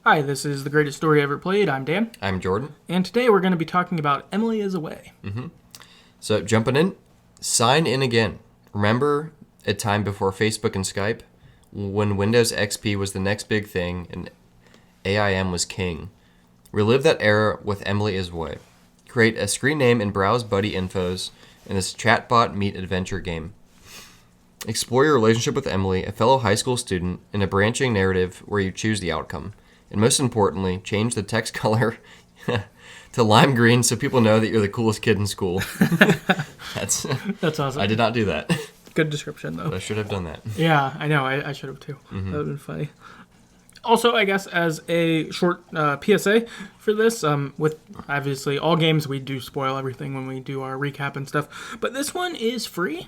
Hi, this is The Greatest Story Ever Played. I'm Dan. I'm Jordan. And today we're going to be talking about Emily is Away. So jumping in, sign in again. Remember a time before Facebook and Skype when Windows XP was the next big thing and AIM was king? Relive that era with Emily is Away. Create a screen name and browse buddy infos in this chatbot meet adventure game. Explore your relationship with Emily, a fellow high school student, in a branching narrative where you choose the outcome. And most importantly, change the text color to lime green so people know that you're the coolest kid in school. That's awesome. I did not do that. Good description, though. But I should have done that. Yeah, I know. I should have, too. That would have been funny. Also, I guess, as a short PSA for this, with obviously all games, we do spoil everything when we do our recap and stuff. But this one is free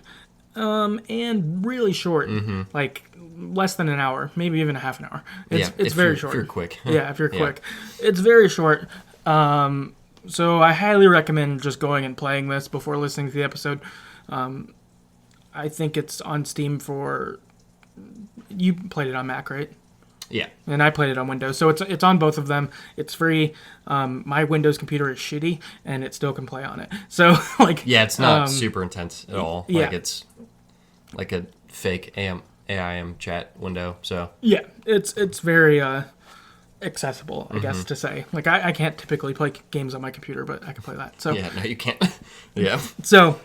and really short, like less than an hour, maybe even a half an hour. It's very short. If you're quick. Yeah, if you're quick. It's very short. So I highly recommend just going and playing this before listening to the episode. I think it's on Steam for... You played it on Mac, right? Yeah. And I played it on Windows. So it's on both of them. It's free. My Windows computer is shitty, and it still can play on it. So, like... Yeah, it's not super intense at all. Yeah. Like, it's like a fake AIM chat window, so... Yeah, it's very accessible, I guess, to say. Like, I can't typically play games on my computer, but I can play that. So Yeah, no, you can't. Yeah. So,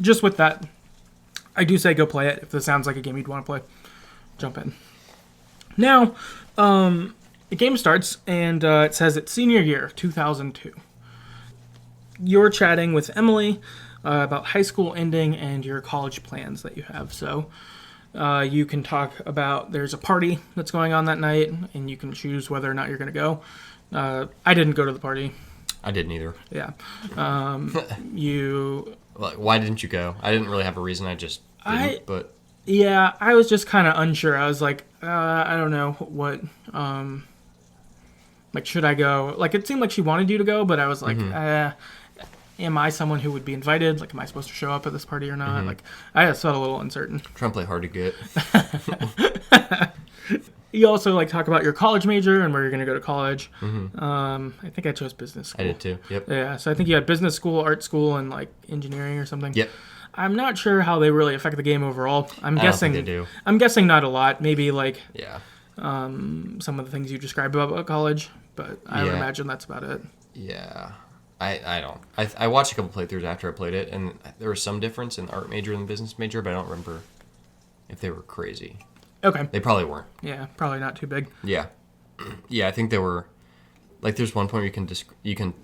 just with that, I do say go play it. If this sounds like a game you'd want to play, jump in. Now, the game starts, and it says it's senior year, 2002. You're chatting with Emily about high school ending and your college plans that you have. So, you can talk about there's a party that's going on that night, and you can choose whether or not you're going to go. I didn't go to the party. I didn't either. Yeah. Like, why didn't you go? I didn't really have a reason. I just didn't, but... Yeah, I was just kind of unsure. I was like, I don't know what, like, should I go? Like, it seemed like she wanted you to go, but I was like, am I someone who would be invited? Like, am I supposed to show up at this party or not? Like, I just felt a little uncertain. Trying to play hard to get. You also, like, talk about your college major and where you're going to go to college. I think I chose business school. I did too, yep. Yeah, so I think you had business school, art school, and, like, engineering or something. Yep. I'm not sure how they really affect the game overall. I don't think they do. I'm guessing not a lot. Maybe, like, Yeah. some of the things you described about college, but I would imagine that's about it. Yeah. I don't. I watched a couple playthroughs after I played it, and there was some difference in the art major and the business major, but I don't remember if they were crazy. Okay. They probably weren't. Yeah, probably not too big. Yeah. Yeah, I think they were... Like, there's one point where you can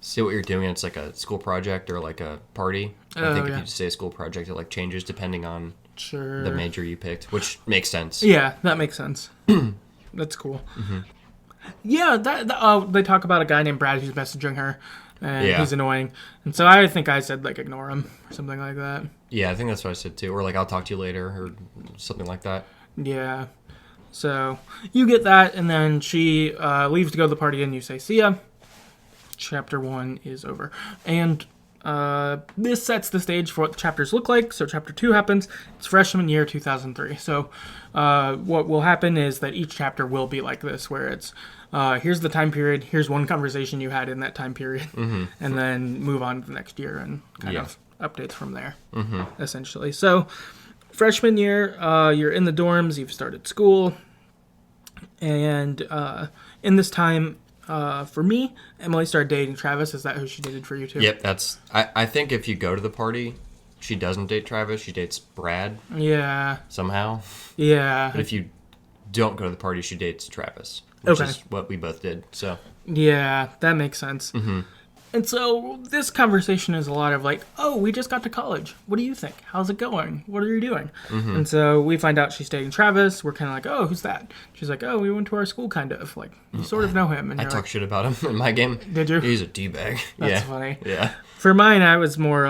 see what you're doing, and it's like a school project or like a party. I think if you say a school project, it like changes depending on the major you picked, which makes sense. Yeah, that makes sense. That's cool. Yeah, they talk about a guy named Brad who's messaging her, and he's annoying. And so I think I said, like, ignore him or something like that. Yeah, I think that's what I said too. Or like, I'll talk to you later or something like that. Yeah. So you get that, and then she leaves to go to the party, and you say, see ya. Chapter 1 is over. And this sets the stage for what the chapters look like. So chapter 2 happens. It's freshman year 2003. So what will happen is that each chapter will be like this, where it's here's the time period, here's one conversation you had in that time period, and then move on to the next year and kind of updates from there, essentially. So freshman year, you're in the dorms, you've started school, and in this time, for me, Emily started dating Travis. Is that who she dated for you too? Yep, that's... I think if you go to the party, she doesn't date Travis, she dates Brad. Yeah. Somehow. Yeah. But if you don't go to the party, she dates Travis, which is what we both did, so... Yeah, that makes sense. And so this conversation is a lot of like, oh, we just got to college. What do you think? How's it going? What are you doing? And so we find out she's dating Travis. We're kind of like, oh, who's that? She's like, oh, we went to our school, kind of. Like, you sort of know him. And I talk shit about him in my game. Did you? He's a D-bag. That's funny. Yeah. For mine, I was more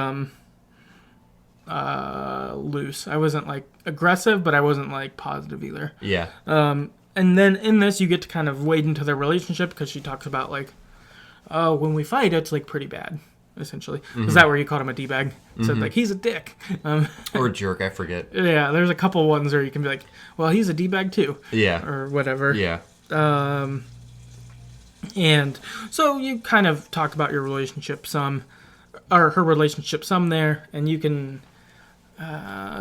loose. I wasn't, like, aggressive, but I wasn't, like, positive either. Yeah. And then in this, you get to kind of wade into their relationship because she talks about, like, oh, when we fight, it's, like, pretty bad, essentially. Is that where you called him a D-bag? Said, like, he's a dick. Or a jerk, I forget. Yeah, there's a couple ones where you can be like, well, he's a D-bag, too. Yeah. Or whatever. Yeah. And so you kind of talked about your relationship some, or her relationship some there, and you can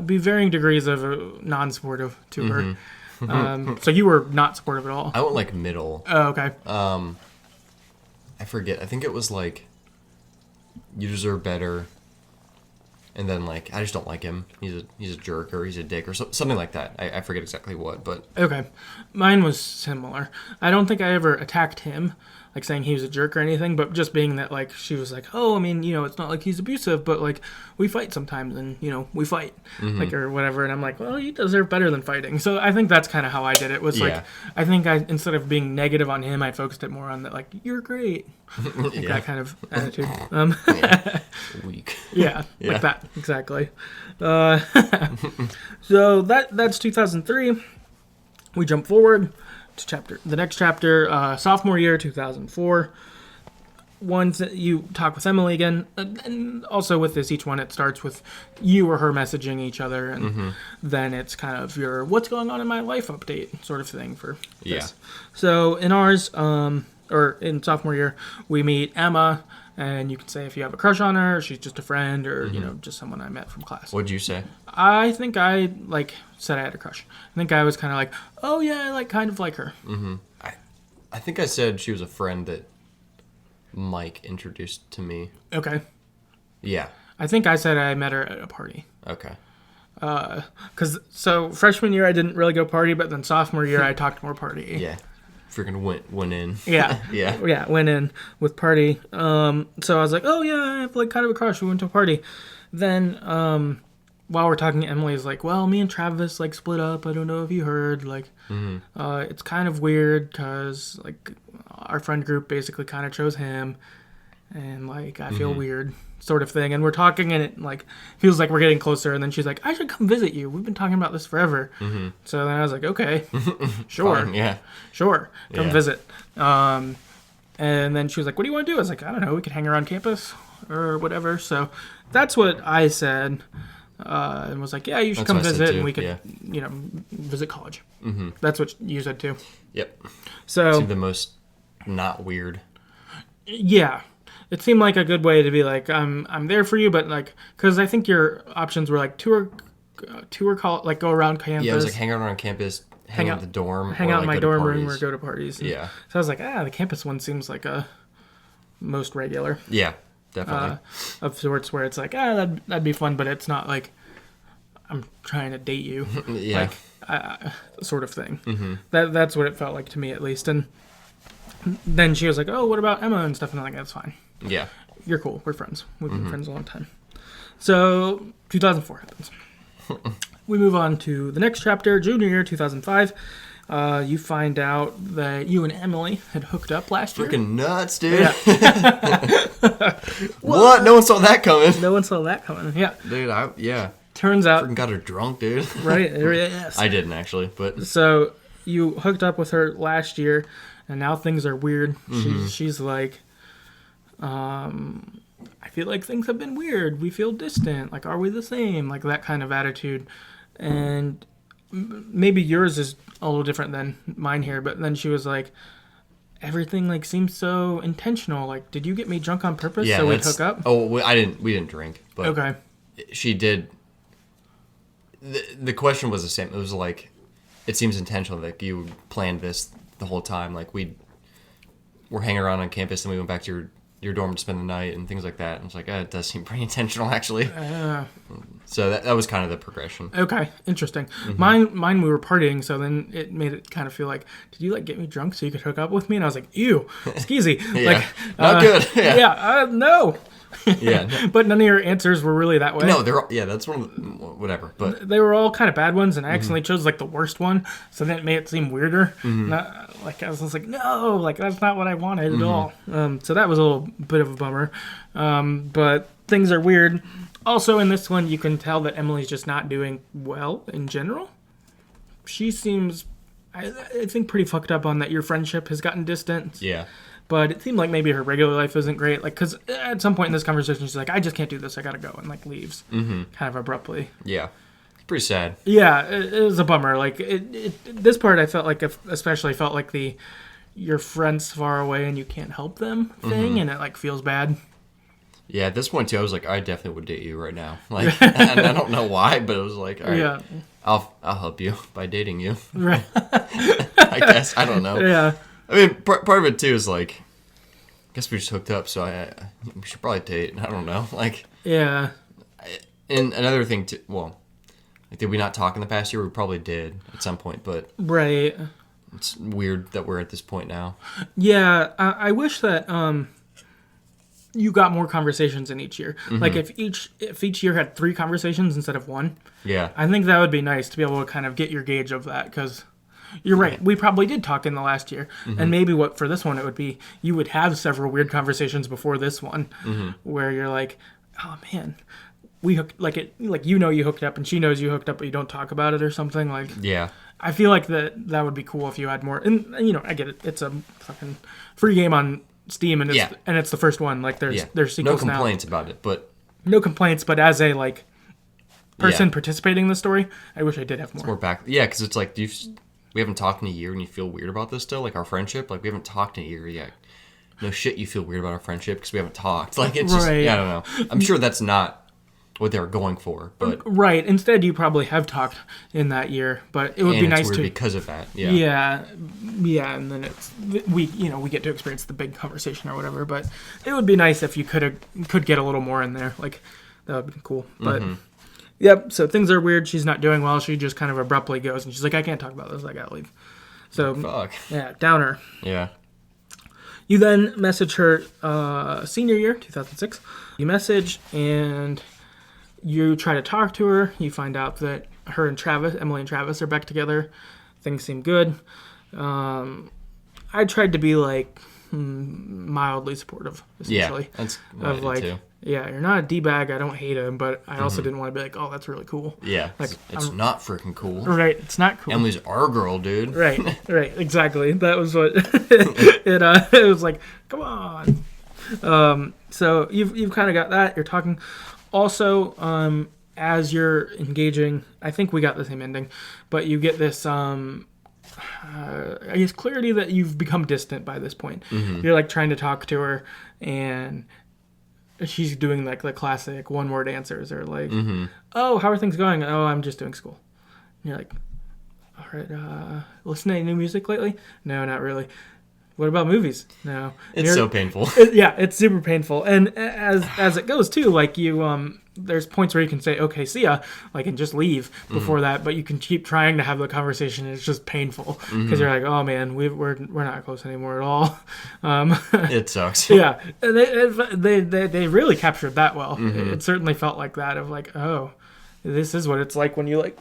be varying degrees of non-supportive to her. So you were not supportive at all? I went like middle. Oh, okay. I forget. I think it was like, you deserve better. And then like, I just don't like him. He's a jerk, or he's a dick, or something like that. I forget exactly what, but... Okay. Mine was similar. I don't think I ever attacked him, like saying he was a jerk or anything, but just being that, like, she was like, oh, I mean, it's not like he's abusive, but, like, we fight sometimes, and, we fight, like, or whatever, and I'm like, well, you deserve better than fighting. So I think that's kind of how I did it, was, like, I think instead of being negative on him, I focused it more on that, like, you're great. Like that kind of attitude. Weak. Yeah, like that, exactly. So that's 2003. We jump forward to the next chapter, sophomore year, 2004. Once you talk with Emily again, and also with this, each one, it starts with you or her messaging each other, and then it's kind of your what's going on in my life update sort of thing for this. So in ours, or in sophomore year, we meet Emma, and you can say if you have a crush on her, or she's just a friend, or, just someone I met from class. What'd you say? I think I, said I had a crush. I think I was kind of like, oh, yeah, I, kind of like her. I think I said she was a friend that Mike introduced to me. Okay. Yeah. I think I said I met her at a party. Okay. So freshman year I didn't really go party, but then sophomore year I talked more party. Yeah. Freaking went in. Yeah. Yeah, went in with party. So I was like, oh yeah, I have kind of a crush. We went to a party. Then while we're talking, Emily's like, well, me and Travis split up. I don't know if you heard. It's kind of weird because our friend group basically kind of chose him, and I feel weird, sort of thing. And we're talking, and it feels like we're getting closer. And then she's like, I should come visit you. We've been talking about this forever. So then I was like, okay, sure, Fine, sure, come visit. And then she was like, what do you want to do? I was like, I don't know. We could hang around campus or whatever. So that's what I said. And was like, yeah, you should come visit, and we could, visit college. That's what you said too. Yep. So seemed the most not weird. Yeah, it seemed like a good way to be like, I'm there for you, but because I think your options were tour call, go around campus. Yeah, it was hang around campus, hang out at the dorm, hang out in my dorm room, or go to parties. Yeah. So I was like, the campus one seems like a most regular. Yeah. Definitely. Of sorts where it's like, that'd be fun, but it's not like I'm trying to date you. Yeah. Sort of thing. That's what it felt like to me, at least. And then she was like, oh, what about Emma and stuff? And I'm like, that's fine. Yeah. You're cool. We're friends. We've been friends a long time. So 2004 happens. We move on to the next chapter, junior year, 2005. You find out that you and Emily had hooked up last year. Freaking nuts, dude. Yeah. What? No one saw that coming. No one saw that coming. Yeah. Dude, yeah. Turns out. Freaking got her drunk, dude. Right. Yes. I didn't, actually, but. So you hooked up with her last year, and now things are weird. She's like, I feel like things have been weird. We feel distant. Are we the same? That kind of attitude. And maybe yours is a little different than mine here, but then she was like, everything seems so intentional. Did you get me drunk on purpose so we'd hook up? Oh, we didn't drink, but okay. She did. The question was the same. It was it seems intentional, you planned this the whole time. We're hanging around on campus, and we went back to your dorm to spend the night and things like that. And it's it does seem pretty intentional, actually. So that was kind of the progression. Okay, interesting. Mine, we were partying, so then it made it kind of feel like, did you get me drunk so you could hook up with me? And I was like, ew, skeezy. Yeah, not good. Yeah, no. Yeah. But none of your answers were really that way. No, they're all, that's one of the, whatever. But they were all kind of bad ones, and I accidentally chose the worst one, so then it made it seem weirder. I was just like, no, that's not what I wanted at all. So that was a little bit of a bummer. But things are weird. Also, in this one, you can tell that Emily's just not doing well in general. She seems, I think, pretty fucked up on that your friendship has gotten distant. Yeah. But it seemed like maybe her regular life isn't great. Because at some point in this conversation, she's like, I just can't do this. I gotta go. And leaves. Kind of abruptly. Yeah. pretty sad. Yeah, it was a bummer. Like this part, I felt like, especially felt like your friend's far away and you can't help them thing, and it like feels bad. Yeah, at this point too, I was like, I definitely would date you right now. Like, and I don't know why, but it was like, all right, Yeah. I'll help you by dating you. Right. I guess I don't know. Yeah. I mean, part of it too is like, I guess we just hooked up, so we should probably date. I don't know, like. Yeah. And another thing too. Well, like, did we not talk in the past year? We probably did at some point, but Right. it's weird that we're at this point now. Yeah, I wish that you got more conversations in each year. Like if each year had 3 conversations instead of 1. Yeah. I think that would be nice to be able to kind of get your gauge of that, because you're right. We probably did talk in the last year, and maybe for this one it would be you would have several weird conversations before this one, where you're like, oh man, we hooked you hooked up and she knows you hooked up, but you don't talk about it or something like. Yeah. I feel like that would be cool if you had more. And I get it. It's a fucking free game on Steam, and it's the first one. Like there's sequels no complaints about it, but no complaints. But as a like person participating in the story, I wish I did have more. It's more back. Yeah, because it's like we haven't talked in a year, and you feel weird about this still. Like our friendship, like we haven't talked in a year yet. No shit, you feel weird about our friendship because we haven't talked. Like it's just, I don't know. I'm sure that's not what they were going for, but right. Instead, you probably have talked in that year, but it would be nice to because of that. Yeah. Yeah, and then we get to experience the big conversation or whatever. But it would be nice if you could get a little more in there. Like that would be cool. But yep. So things are weird. She's not doing well. She just kind of abruptly goes, and she's like, "I can't talk about this. I gotta leave." So fuck. Yeah, downer. Yeah. You then message her senior year, 2006. You message and you try to talk to her. You find out that her and Emily and Travis are back together. Things seem good. I tried to be like mildly supportive, essentially. Yeah, that's what I did too. Yeah, you're not a D-bag. I don't hate him, but I also didn't want to be like, oh, that's really cool. Yeah, like, it's not freaking cool. Right, it's not cool. Emily's our girl, dude. Right, exactly. That was what it was like, come on. So you've kind of got that. You're talking. Also, as you're engaging, I think we got the same ending, but you get this, I guess, clarity that you've become distant by this point. You're like trying to talk to her, and she's doing like the classic one-word answers, or like, "Oh, how are things going? Oh, I'm just doing school." And you're like, "All right, listen to any new music lately?" "No, not really." "What about movies?" "No." It's so painful. It's super painful. And as it goes too, like you, there's points where you can say, "Okay, see ya," like, and just leave before that. But you can keep trying to have the conversation, and it's just painful because you're like, "Oh man, we're not close anymore at all." It sucks. Yeah, and they really captured that well. It certainly felt like that, of like, oh, this is what it's like when you like.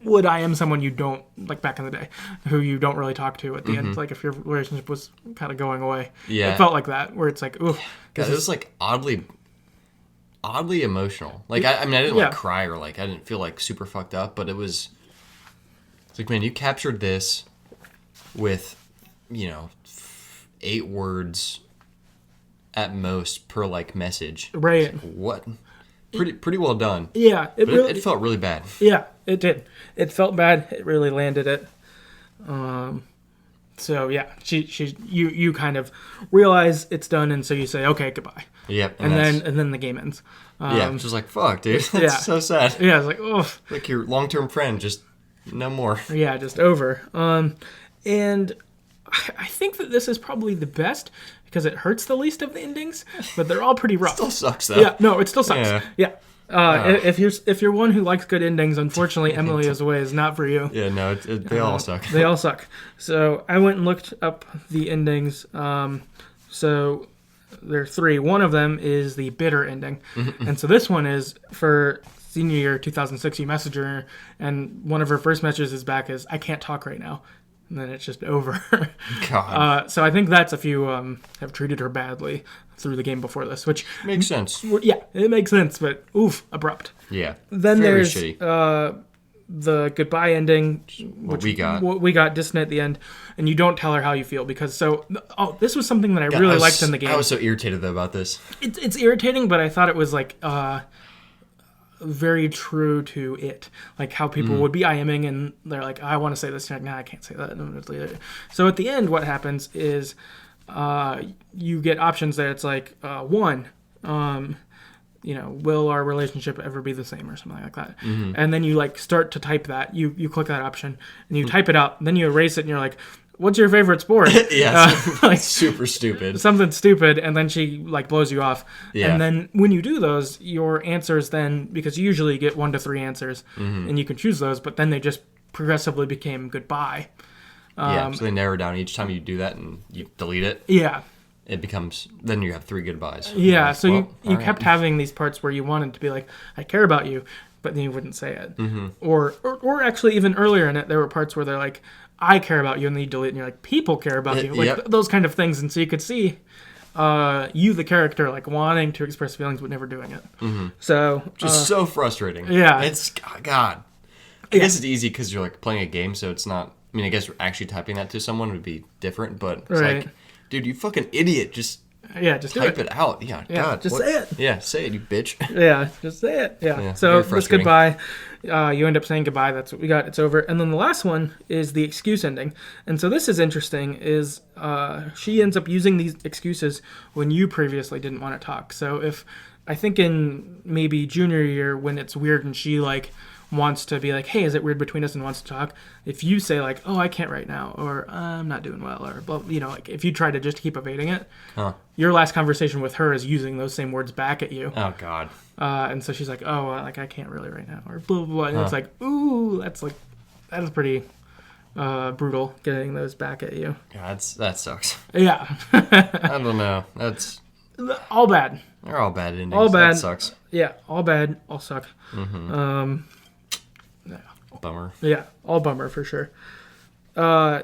Would I am someone you don't, like back in the day, who you don't really talk to at the end, like if your relationship was kind of going away. Yeah. It felt like that, where it's like, ooh. It was like oddly emotional. Like, I mean, I didn't like cry or like, I didn't feel like super fucked up, but it's like, man, you captured this with, 8 words at most per like message. Right. Like, what? Pretty well done. Yeah. It felt really bad. Yeah, it did. It felt bad. It really landed it. So yeah, you kind of realize it's done, and so you say, okay, goodbye. Yep. And then the game ends. It's just like, fuck, dude. That's so sad. Yeah, it's like, oh. Like your long-term friend, just no more. Yeah, just over. And I think that this is probably the best because it hurts the least of the endings, but they're all pretty rough. It still sucks though. Yeah, no, it still sucks. Yeah. If you're one who likes good endings, unfortunately, Emily is Away is not for you. Yeah, no, they all suck. They all suck. So I went and looked up the endings. So there are 3. One of them is the bitter ending, and so this one is for senior year 2006. You message her, and one of her first messages is back is, "I can't talk right now." And then it's just over. God. So I think that's if you have treated her badly through the game before this, which makes sense. Yeah, it makes sense, but oof, abrupt. Yeah. Then very there's the goodbye ending, what we got distant at the end, and you don't tell her how you feel because this was something that I really liked in the game. I was so irritated though about this. It's irritating, but I thought it was like very true to it, like how people would be IMing and they're like, I want to say this, and you're like, nah, I can't say that. I'm gonna delete it. So at the end, what happens is you get options that it's like one, will our relationship ever be the same or something like that, and then you like start to type that. You click that option and you type it out, and then you erase it, and you're like, what's your favorite sport? Like super stupid. Something stupid, and then she like blows you off. Yeah. And then when you do those, your answers then, because you usually get 1 to 3 answers, and you can choose those, but then they just progressively became goodbye. So they narrow down each time you do that and you delete it. Yeah. It becomes, then you have 3 goodbyes. Yeah, Like, so you all kept having these parts where you wanted to be like, I care about you, but then you wouldn't say it. Or actually even earlier in it, there were parts where they're like, I care about you, and then you delete it, and you're like, people care about you. Like, those kind of things. And so you could see you, the character, like, wanting to express feelings but never doing it. So... Just so frustrating. Yeah. It's, God. I guess it's easy because you're, like, playing a game, so it's not... I mean, I guess actually typing that to someone would be different, but it's like, dude, you fucking idiot, just type it out. Yeah, God. Just say it. Yeah, say it, you bitch. Yeah, just say it. Yeah. So this goodbye, you end up saying goodbye. That's what we got. It's over. And then the last one is the excuse ending. And so this is interesting. Is she ends up using these excuses when you previously didn't want to talk. So if I think in maybe junior year when it's weird and she like wants to be like, hey, is it weird between us, and wants to talk, if you say like, oh, I can't right now, or I'm not doing well, or blah, like if you try to just keep evading it, your last conversation with her is using those same words back at you. Oh God. And so she's like, oh, like I can't really right now, or blah blah blah. And it's like, ooh, that is pretty brutal, getting those back at you. Yeah, that sucks. Yeah. I don't know. That's all bad. They're all bad endings. All bad. That sucks. Yeah, all bad, all suck. Bummer. Yeah, all bummer for sure.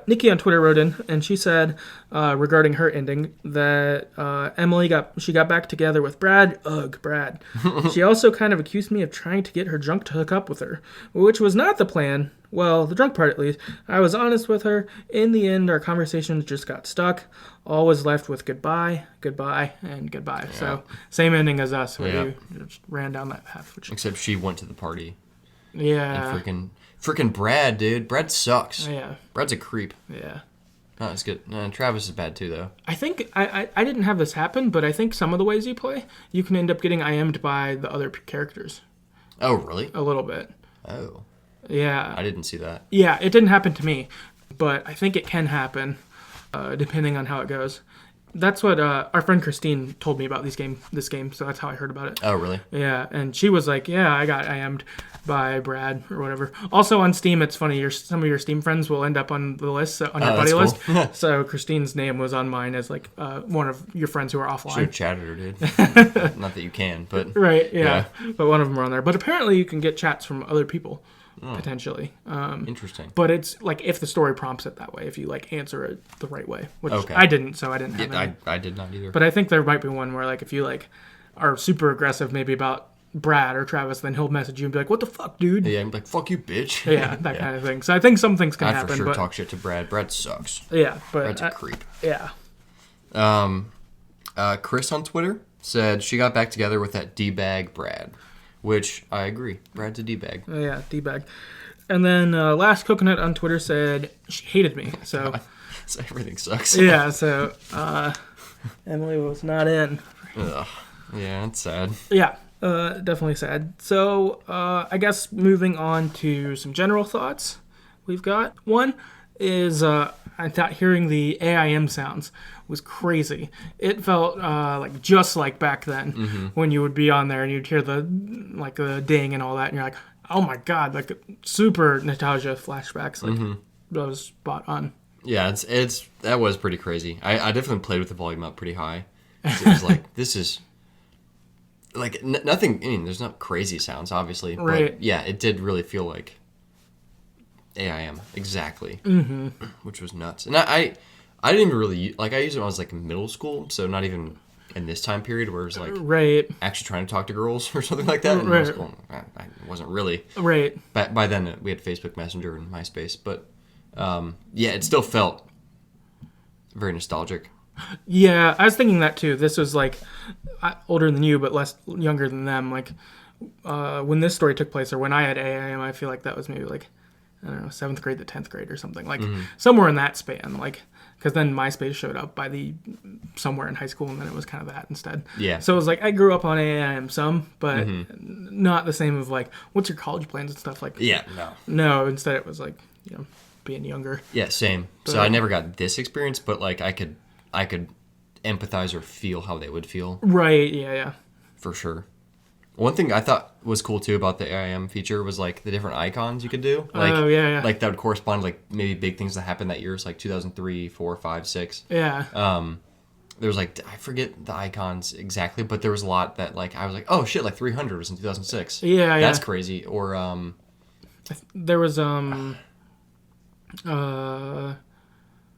Nikki on Twitter wrote in, and she said regarding her ending that Emily got back together with Brad. Ugh, Brad. She also kind of accused me of trying to get her drunk to hook up with her, which was not the plan. Well, the drunk part at least. I was honest with her. In the end, our conversations just got stuck. All was left with goodbye, goodbye, and goodbye. Yeah. So same ending as us, where you just ran down that path. Except she went to the party. Yeah. And freaking Brad, dude. Brad sucks. Yeah. Brad's a creep. Yeah. Not as good. Travis is bad too, though. I think I didn't have this happen, but I think some of the ways you play, you can end up getting IM'd by the other characters. Oh, really? A little bit. Oh. Yeah. I didn't see that. Yeah, it didn't happen to me, but I think it can happen, depending on how it goes. That's what our friend Christine told me about this game, so that's how I heard about it. Oh, really? Yeah, and she was like, yeah, I got IM'd by Brad or whatever. Also on Steam, it's funny, some of your Steam friends will end up on the list, on your buddy list. Cool. So Christine's name was on mine as like one of your friends who are offline. Should have chatted her, dude. Not that you can, but... Right, yeah. But one of them are on there. But apparently you can get chats from other people. Potentially. Interesting. But it's like if the story prompts it that way, if you like answer it the right way, which I didn't, so I didn't have any. I did not either. But I think there might be one where like if you like are super aggressive maybe about Brad or Travis, then he'll message you and be like, what the fuck, dude? Yeah, I'm like, fuck you, bitch. Yeah, that kind of thing. So I think some things can happen. I for sure but... talk shit to Brad. Brad sucks. Yeah, but... Brad's a creep. Yeah. Chris on Twitter said she got back together with that D-bag Brad. Which, I agree. Brad's a D-bag. Yeah, D-bag. And then Last Coconut on Twitter said she hated me. So everything sucks. Yeah, so Emily was not in. Ugh. Yeah, that's sad. Yeah, definitely sad. So I guess moving on to some general thoughts we've got. One is I thought hearing the AIM sounds was crazy. It felt like just like back then when you would be on there and you'd hear the ding and all that, and you're like, oh my god, like super nostalgia flashbacks. Like that was spot on. Yeah, it's that was pretty crazy. I definitely played with the volume up pretty high. It was like this is like nothing. I mean, there's not crazy sounds, obviously, right. But yeah, it did really feel like AIM exactly, which was nuts. And I didn't even really like. I used it when I was like in middle school, so not even in this time period where it was like actually trying to talk to girls or something like that. In middle school, I wasn't really right. By then we had Facebook Messenger and MySpace, but yeah, it still felt very nostalgic. Yeah, I was thinking that too. This was like older than you, but younger than them. Like when this story took place, or when I had AIM, I feel like that was maybe like, I don't know, 7th grade to 10th grade or something, like somewhere in that span, like, because then MySpace showed up by somewhere in high school, and then it was kind of that instead. Yeah. So it was like I grew up on AIM some, but not the same of like, what's your college plans and stuff like. Yeah, no. No, instead it was like, being younger. Yeah, same. But, so I never got this experience, but like I could empathize or feel how they would feel. Right. Yeah. For sure. One thing I thought was cool too about the AIM feature was like the different icons you could do. Like, yeah. Like that would correspond to like maybe big things that happened that year. It's like 2003, 4, 5, 6. Yeah. There was like, I forget the icons exactly, but there was a lot that like I was like, oh shit, like 300 was in 2006. Yeah. That's crazy. Or there was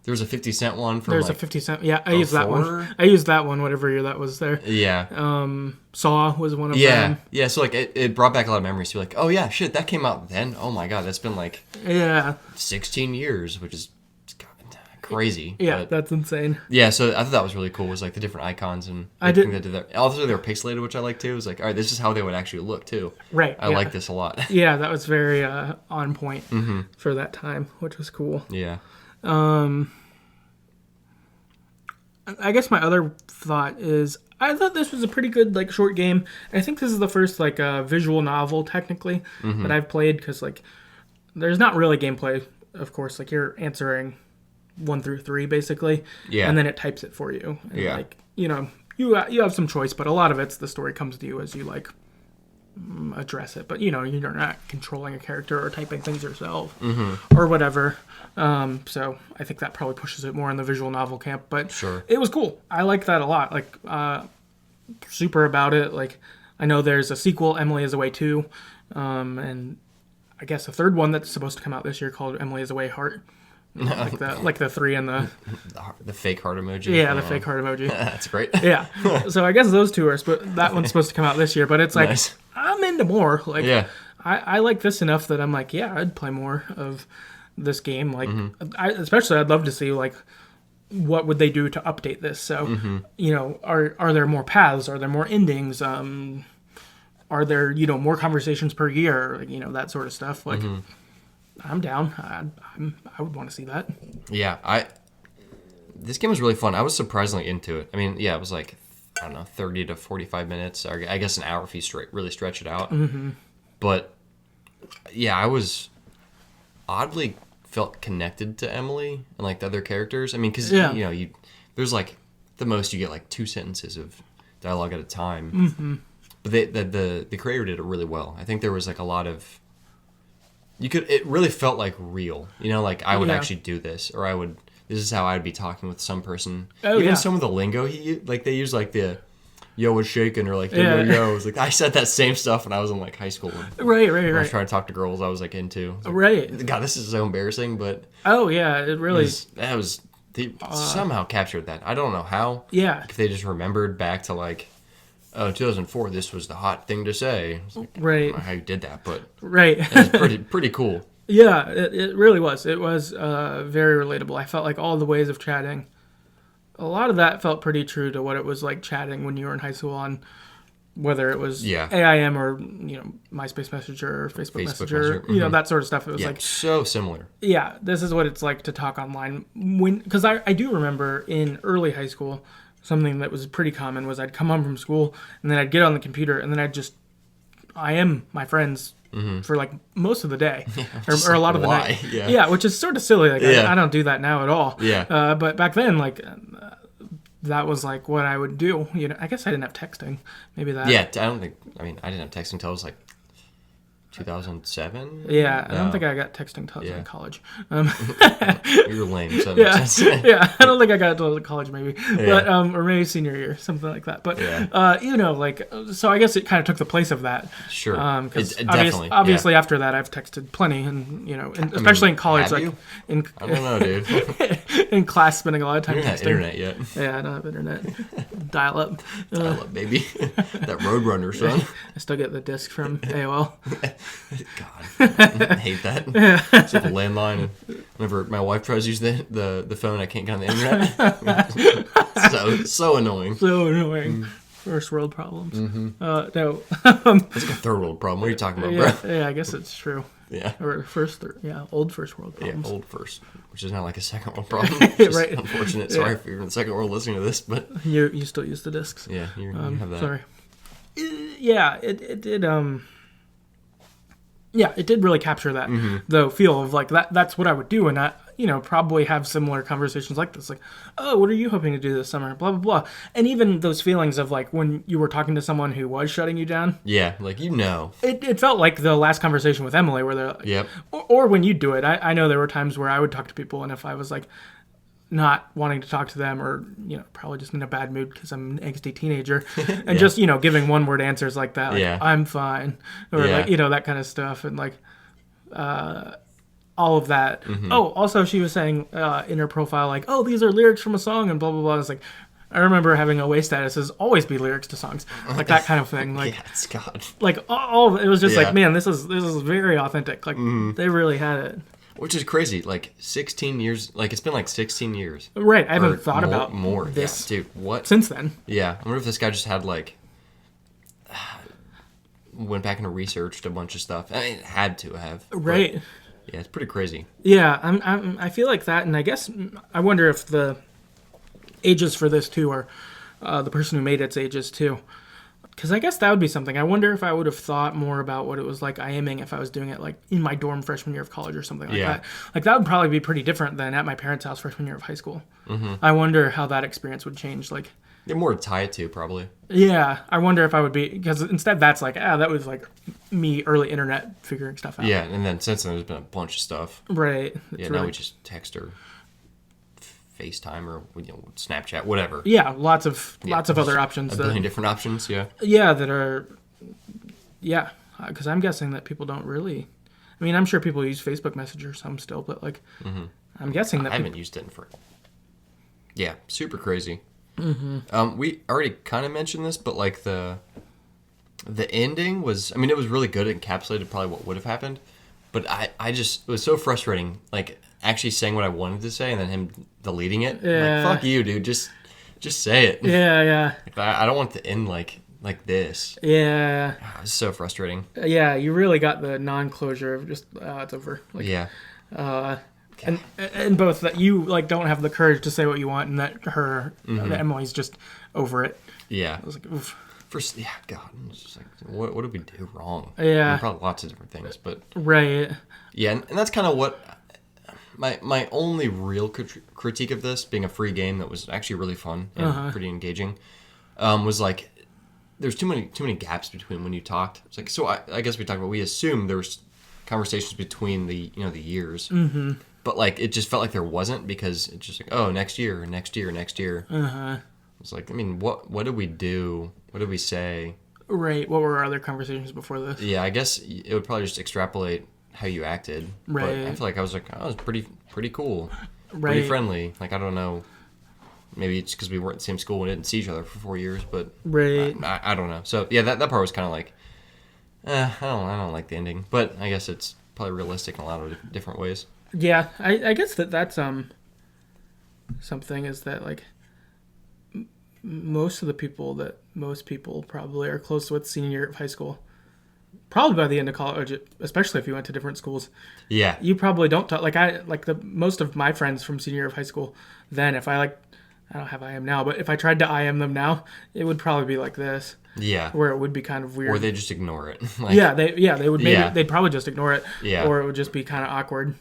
there was a 50 cent one from there's like, a 50 cent. Yeah, I used that 04? one. I used that one whatever year that was there. Yeah. Saw was one of them. Yeah, so like it brought back a lot of memories. You're like, oh yeah, shit, that came out then. Oh my god, that's been like 16 years, which is crazy. Yeah, but, that's insane. yeah, so I thought that was really cool. Was like the different icons and everything that did that. Also, they were pixelated, which I like too. It was like, all right, this is how they would actually look too. Right. I like this a lot. Yeah, that was very on point for that time, which was cool. Yeah. I guess my other thought is I thought this was a pretty good like short game. I think this is the first like visual novel technically that I've played, because like there's not really gameplay, of course. Like you're answering 1 through 3 basically, and then it types it for you. And, like you have some choice, but a lot of it's the story comes to you as you like address it. But you're not controlling a character or typing things yourself or whatever. So I think that probably pushes it more in the visual novel camp. But sure, it was cool. I liked that a lot. Like super about it. Like I know there's a sequel, Emily is Away 2, and I guess a third one that's supposed to come out this year called Emily is Away Heart. like the 3 and the fake heart emoji. Yeah, the fake heart emoji. That's great. Yeah. So I guess those two are. That one's supposed to come out this year, but it's like nice. I'm into more. Like I like this enough that I'm like, yeah, I'd play more of this game. Like especially I'd love to see like what would they do to update this. So are there more paths? Are there more endings? Are there more conversations per year? Like, that sort of stuff. Like. I'm down. I would want to see that. Yeah, this game was really fun. I was surprisingly into it. I mean, yeah, it was like, I don't know, 30 to 45 minutes. Or I guess an hour if you really stretch it out. But, yeah, I was oddly felt connected to Emily and like the other characters. I mean, because, there's like, the most you get like 2 sentences of dialogue at a time. But the creator did it really well. I think there was like a lot of... it really felt like real, like I would actually do this, or this is how I'd be talking with some person. Even some of the lingo they use like the yo was shaking or like yo was like I said that same stuff when I was in like high school. Right. I was trying to talk to girls I was like into. God, this is so embarrassing, but it really they somehow captured that. I don't know how. Yeah. If they just remembered back to like, oh, 2004, this was the hot thing to say. Like, right. I don't know how you did that, but it was pretty cool. Yeah, it really was. It was very relatable. I felt like all the ways of chatting, a lot of that felt pretty true to what it was like chatting when you were in high school on whether it was AIM or MySpace Messenger or Facebook Messenger, that sort of stuff. It was like so similar. Yeah, this is what it's like to talk online. Because I do remember in early high school, something that was pretty common was I'd come home from school and then I'd get on the computer and then I'd just IM my friends for like most of the day or a lot of the night. Yeah, which is sort of silly. Like I don't do that now at all. Yeah. But back then, like that was like what I would do. I guess I didn't have texting. Maybe that. Yeah, I didn't have texting until I was like 2007? Yeah, I don't think I got texting until I was in college. You're lame. So yeah, I don't think I got it until college maybe. But or maybe senior year, something like that. But so I guess it kind of took the place of that. Sure. Because obviously after that I've texted plenty, and especially in college, have you? I don't know, dude. In class, spending a lot of time texting. Internet yet? Yeah, I don't have internet. Dial up. Dial up, baby. That Roadrunner, son. I still get the disc from AOL. God, I hate that. It's like a landline. Whenever my wife tries to use the phone, I can't get on the internet. So annoying. So annoying. First world problems. Mm-hmm. No. It's like a third world problem. What are you talking about, yeah, bro? yeah, I guess it's true. Yeah. Or old first world problems. Yeah, old first, which is not like a second world problem. Just Right. unfortunate. Sorry if you're in the second world listening to this, but You still use the discs. yeah, you have that. Sorry. Yeah, it did. Yeah, it did really capture that the feel of like that. That's what I would do, and I, probably have similar conversations like this. Like, oh, what are you hoping to do this summer? Blah blah blah. And even those feelings of like when you were talking to someone who was shutting you down. Yeah, like It felt like the last conversation with Emily, where they're like, Yep. Or when you do it. I know there were times where I would talk to people, and if I was like not wanting to talk to them, or probably just in a bad mood because I'm an angsty teenager, and just giving one word answers like that, like, I'm fine, or like that kind of stuff, and like all of that. Oh, also she was saying in her profile like, oh, these are lyrics from a song and blah blah blah. It's like, I remember having a way status as always be lyrics to songs, like that kind of thing. Like, yes, God. Like all it was just like, man, this is very authentic. Like they really had it. Which is crazy. Like 16 years. Like it's been like 16 years. Right. I haven't thought about more. this, dude. What since then? Yeah. I wonder if this guy just had like went back and researched a bunch of stuff. I mean, it had to have. Right. Yeah, it's pretty crazy. Yeah, I feel like that, and I guess I wonder if the ages for this too are the person who made its ages too. Because I guess that would be something. I wonder if I would have thought more about what it was like IMing if I was doing it like in my dorm freshman year of college or something like that. Like that would probably be pretty different than at my parents' house freshman year of high school. I wonder how that experience would change. Like, yeah, more to tie it to probably. Yeah, I wonder if I would be, because instead that's like, that was like me early internet figuring stuff out. Yeah, and then since then there's been a bunch of stuff. Right. Yeah, now we just text or FaceTime or Snapchat, whatever. Yeah, lots of other options. A billion different options, yeah. Yeah, that are, because I'm guessing that people don't really, I mean, I'm sure people use Facebook Messenger some still, but like, I'm guessing that I haven't used it for, super crazy. We already kind of mentioned this, but like the ending was, I mean, it was really good. It encapsulated probably what would have happened, but I just, it was so frustrating, like actually saying what I wanted to say and then him deleting it. Yeah. Like, fuck you, dude. Just say it. Yeah. Like, I don't want it to end like this. Yeah. It's so frustrating. Yeah, you really got the non-closure of just, it's over. Like, yeah. And both that you like don't have the courage to say what you want, and that that Emily's just over it. Yeah. I was like, oof. First, God, it's just like, what did we do wrong? Yeah. I mean, probably lots of different things, but right. Yeah, and that's kind of what my only real critique of this, being a free game that was actually really fun and pretty engaging, was like there's too many gaps between when you talked. It's like, so I guess we assumed there was conversations between the the years. But like it just felt like there wasn't, because it's just like, oh, next year. It's like, I mean, what did we do? What did we say? Right. What were our other conversations before this? Yeah, I guess it would probably just extrapolate how you acted. Right. But I feel like I was like, oh, it was pretty cool. Right. Pretty friendly. Like, I don't know. Maybe it's because we weren't in the same school and didn't see each other for 4 years, but right. I don't know. So yeah, that part was kind of like, I don't like the ending, but I guess it's probably realistic in a lot of different ways. Yeah, I guess that's something is that like most people probably are close with senior year of high school. Probably by the end of college, especially if you went to different schools. Yeah. You probably don't talk most of my friends from senior year of high school. Then if I don't have IM now, but if I tried to IM them now, it would probably be like this. Yeah. Where it would be kind of weird. Or they just ignore it. They would they'd probably just ignore it. Yeah. Or it would just be kind of awkward.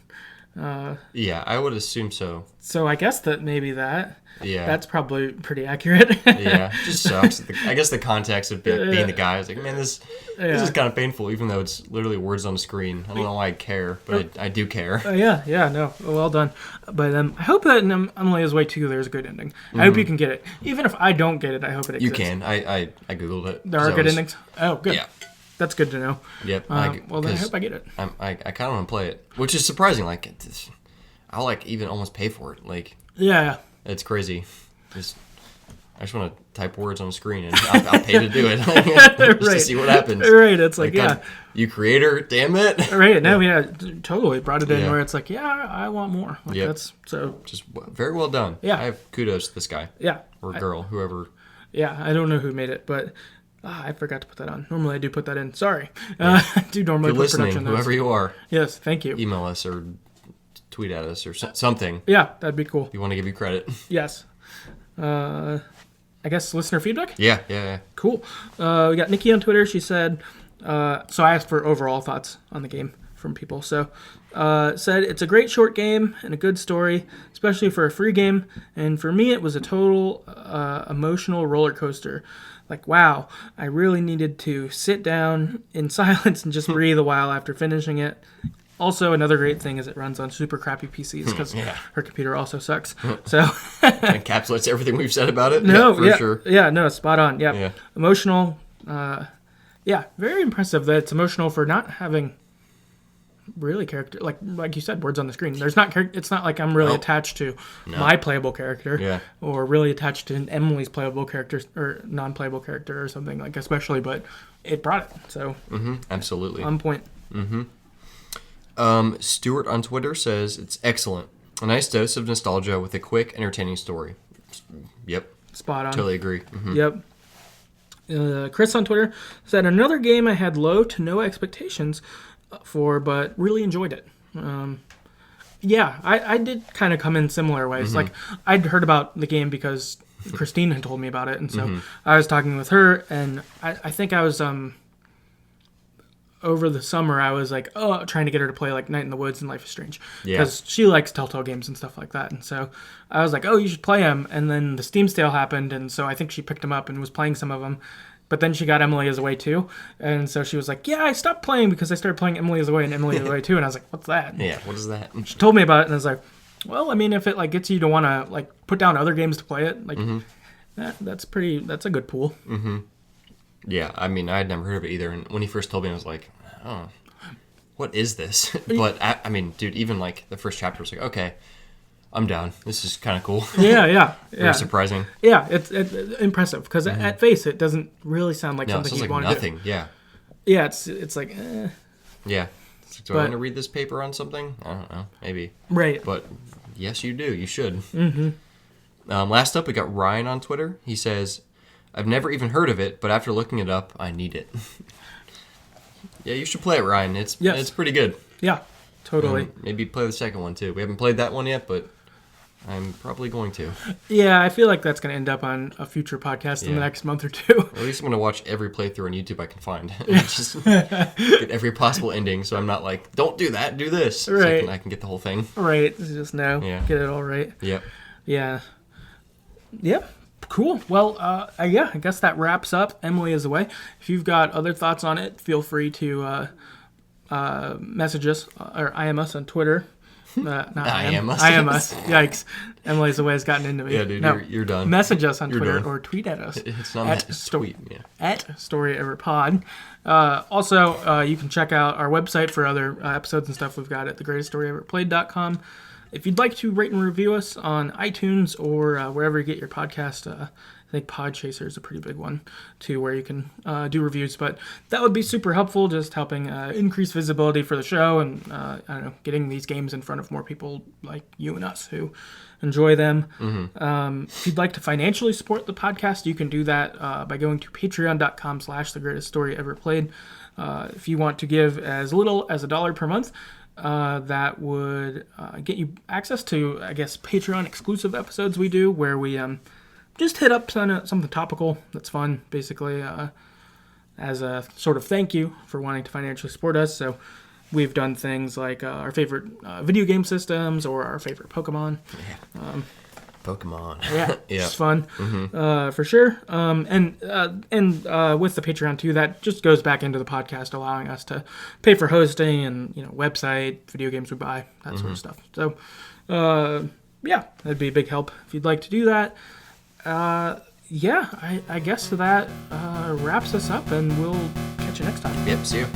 Yeah, I would assume so. So I guess that maybe that. Yeah. That's probably pretty accurate. Yeah, it just sucks. I guess the context of being the guy is like, man, this is kind of painful, even though it's literally words on a screen. I don't know why I care, but I do care. No, well done. But I hope that Emily is Way 2, there's a good ending. I hope you can get it. Even if I don't get it, I hope it exists. You can. I Googled it. There are good endings? Oh, good. Yeah. That's good to know. Yep. Well, then I hope I get it. I kind of want to play it, which is surprising. Like, I'll even almost pay for it. Like, yeah. It's crazy. I just want to type words on the screen and I'll pay to do it. Just to see what happens. Right. It's like God, you creator, damn it. Right. No, totally brought it in where it's like, I want more. Like, that's so. Just very well done. Yeah. I have kudos to this guy. Yeah. Or girl, whoever. Yeah, I don't know who made it, but I forgot to put that on. Normally I do put that in. Sorry. I do normally If you're put listening, production notes. whoever you are, Yes, thank you. email us or tweet at us or something. Yeah, that'd be cool. If you want to give you credit. Yes. I guess listener feedback? Yeah. Cool. We got Nikki on Twitter. She said, so I asked for overall thoughts on the game from people. So said, it's a great short game and a good story, especially for a free game. And for me, it was a total emotional roller coaster. Like, wow, I really needed to sit down in silence and just breathe a while after finishing it. Also, another great thing is it runs on super crappy PCs because her computer also sucks. So Encapsulates everything we've said about it. For sure. Yeah, no, spot on. Yep. Yeah. Emotional. Very impressive that it's emotional for not having really character. Like you said, words on the screen. There's not. It's not like I'm really attached to my playable character, or really attached to Emily's playable character or non-playable character or something like. Especially, but it brought it. So absolutely on point. Stuart on Twitter says it's excellent. A nice dose of nostalgia with a quick, entertaining story. Yep. Spot on. Totally agree. Yep. Chris on Twitter said another game I had low to no expectations for, but really enjoyed it. I did kind of come in similar ways. Like I'd heard about the game because Christine had told me about it, and so I was talking with her, and I think I was over the summer, I was like, trying to get her to play like Night in the Woods and Life is Strange. Because she likes Telltale games and stuff like that. And so I was like, you should play them. And then the Steam sale happened. And so I think she picked them up and was playing some of them. But then she got Emily is Away too. And so she was like, I stopped playing because I started playing Emily is Away and Emily is Away too. And I was like, what's that? Yeah, what is that? She told me about it. And I was like, well, I mean, if it like gets you to want to like put down other games to play it, like that's a good pool. Yeah, I mean, I had never heard of it either. And when he first told me, I was like, oh, what is this? But, I mean, dude, even, like, the first chapter was like, okay, I'm down. This is kind of cool. Yeah. Very surprising. Yeah, it's impressive, because at face, it doesn't really sound like something you'd want to do. Nothing, yeah. Yeah, it's like, eh. Yeah. Do I want to read this paper on something? I don't know. Maybe. Right. But, yes, you do. You should. Last up, we got Ryan on Twitter. He says, I've never even heard of it, but after looking it up, I need it. Yeah, you should play it, Ryan. It's pretty good. Yeah, totally. Maybe play the second one, too. We haven't played that one yet, but I'm probably going to. Yeah, I feel like that's going to end up on a future podcast in the next month or two. Or at least I'm going to watch every playthrough on YouTube I can find. Just get every possible ending, so I'm not like, don't do that, do this. Right. So I can get the whole thing. Right, just now. Yeah. Get it all right. Yep. Yeah. Yep. Cool. Well, I guess that wraps up Emily is Away. If you've got other thoughts on it, feel free to message us or IM us on Twitter. Not IM us. IM us. Yikes. Emily is Away has gotten into me. Yeah, dude, you're done. Message us on Twitter or tweet at us. It's not tweet. Yeah. At StoryEverPod. Also, you can check out our website for other episodes and stuff we've got at TheGreatestStoryEverPlayed.com. If you'd like to rate and review us on iTunes or wherever you get your podcast, I think Podchaser is a pretty big one, too, where you can do reviews. But that would be super helpful, just helping increase visibility for the show and, getting these games in front of more people like you and us who enjoy them. If you'd like to financially support the podcast, you can do that by going to patreon.com/TheGreatestStoryEverPlayed. If you want to give as little as $1 per month, that would get you access to, I guess, Patreon exclusive episodes we do where we just hit up something topical that's fun, basically, as a sort of thank you for wanting to financially support us. So we've done things like our favorite video game systems or our favorite Pokemon. Pokemon. Yeah, it's fun, for sure. And with the Patreon too, that just goes back into the podcast, allowing us to pay for hosting and website, video games we buy, that sort of stuff. So, that'd be a big help if you'd like to do that. I guess that wraps us up, and we'll catch you next time. Yep, see you.